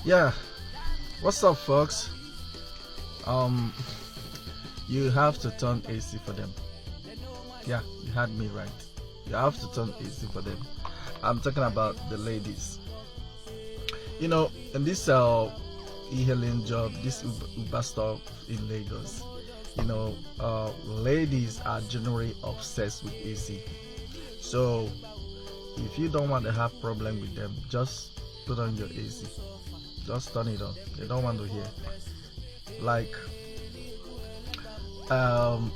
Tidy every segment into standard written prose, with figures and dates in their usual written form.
Yeah, what's up, folks? Um, you have to turn AC for them. Yeah, you had me right. You have to turn AC for them. I'm talking about the ladies. In this e-hailing job, this Uber stuff in Lagos, ladies are generally obsessed with AC. So if you don't want to have problem with them, just put on your AC. Just turn it on. They don't want to hear. Like, um,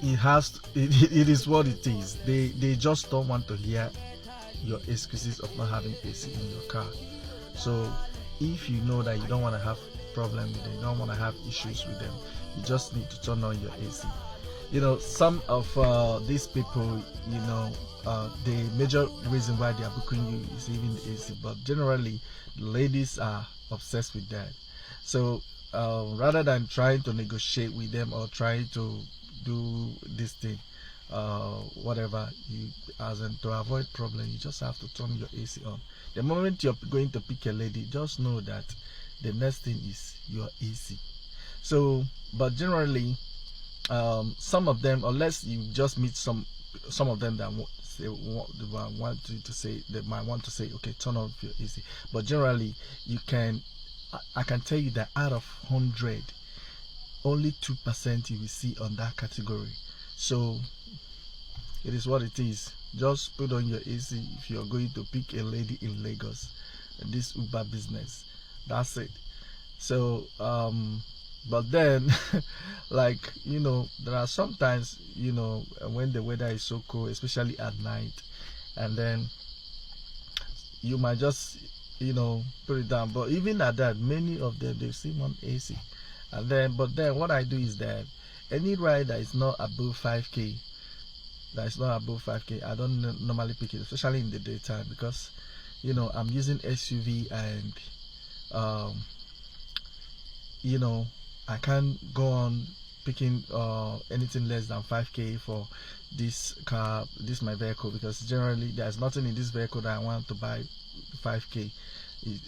it is what it is. They just don't want to hear your excuses of not having AC in your car. So if you know that you don't want to have problem with them, you don't want to have issues with them, you just need to turn on your AC. Some of these people, the major reason why they are booking you is even the AC, but generally the ladies are obsessed with that. So rather than trying to negotiate with them or trying to do this thing, whatever, you as in to avoid problem, you just have to turn your AC on. The moment you're going to pick a lady, just know that the next thing is your AC. So, but generally, some of them, unless you just meet some of them that they might want to say, okay, turn off your AC. But generally, I can tell you that out of 100, only 2% you will see on that category. So it is what it is. Just put on your AC if you're going to pick a lady in Lagos, this Uber business. That's it. So but then like there are sometimes when the weather is so cold, especially at night, and then you might just put it down. But even at that, many of them, they still want AC. And then what I do is that any ride that is not above 5k, I don't normally pick it, especially in the daytime, because I'm using SUV, and I can't go on picking anything less than 5k for this car, my vehicle, because generally there's nothing in this vehicle that I want to buy 5k.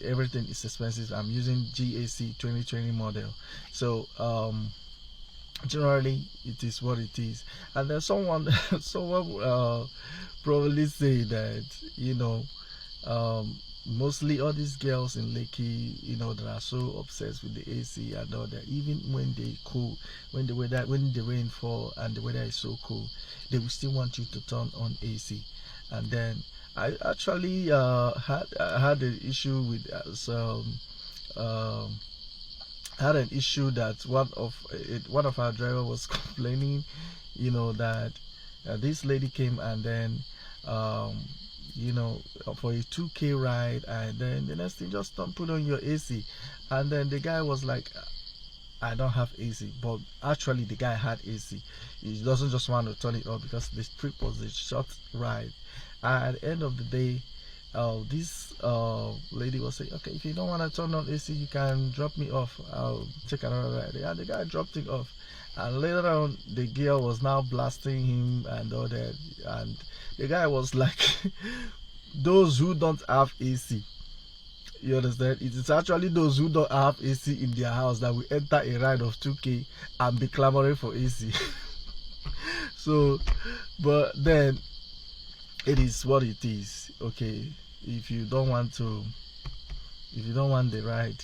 Everything is expensive. I'm using GAC 2020 model. So generally it is what it is. And then someone probably say that mostly all these girls in Lekki, that are so obsessed with the AC and all that, even when they cool, when the rain fall and the weather is so cool, they will still want you to turn on AC. And then I actually had an issue with had an issue that one of our driver was complaining, that this lady came, and then for a 2k ride, and then the next thing, just don't put on your AC. And then the guy was like, I don't have AC, but actually the guy had AC. He doesn't just want to turn it on because the trip was a short ride. And at the end of the day, this lady was saying, okay, if you don't want to turn on AC, you can drop me off, I'll take another ride. And the guy dropped it off, and later on the girl was now blasting him and all that, and the guy was like, those who don't have AC, you understand, it is actually those who don't have AC in their house that will enter a ride of 2k and be clamoring for AC. So, but then it is what it is. Okay, if you don't want the ride,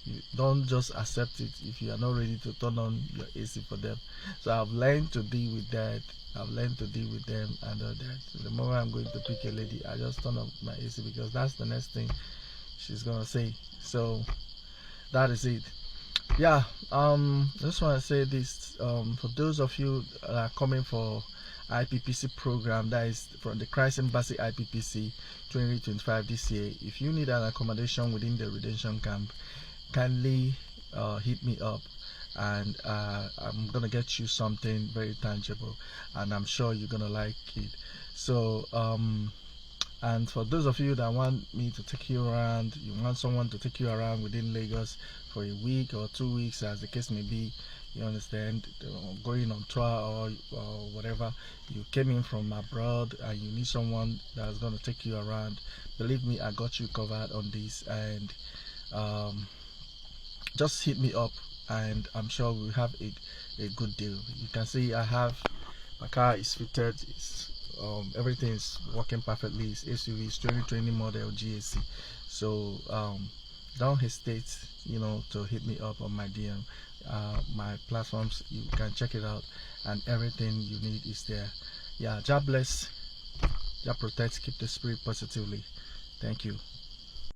you don't just accept it if you are not ready to turn on your AC for them. So I've learned to deal with that. I've learned to deal with them and all that. So the moment I'm going to pick a lady, I just turn on my AC, because that's the next thing she's gonna say. So that is it. Yeah, I just want to say this, for those of you that are coming for IPPC program, that is from the Christ Embassy IPPC 2025 this year. If you need an accommodation within the redemption camp, kindly hit me up, and I'm gonna get you something very tangible, and I'm sure you're gonna like it. So and for those of you that want me to take you around, you want someone to take you around within Lagos for a week or 2 weeks, as the case may be, you understand, going on tour or whatever, you came in from abroad and you need someone that's going to take you around, believe me, I got you covered on this. And just hit me up, and I'm sure we'll have a good deal. You can see my car is fitted. Everything is working perfectly. It's SUV, it's 2020 model GAC. So don't hesitate, to hit me up on my DM. My platforms, you can check it out, and everything you need is there. Yeah, God bless, God protect, keep the spirit positively. Thank you.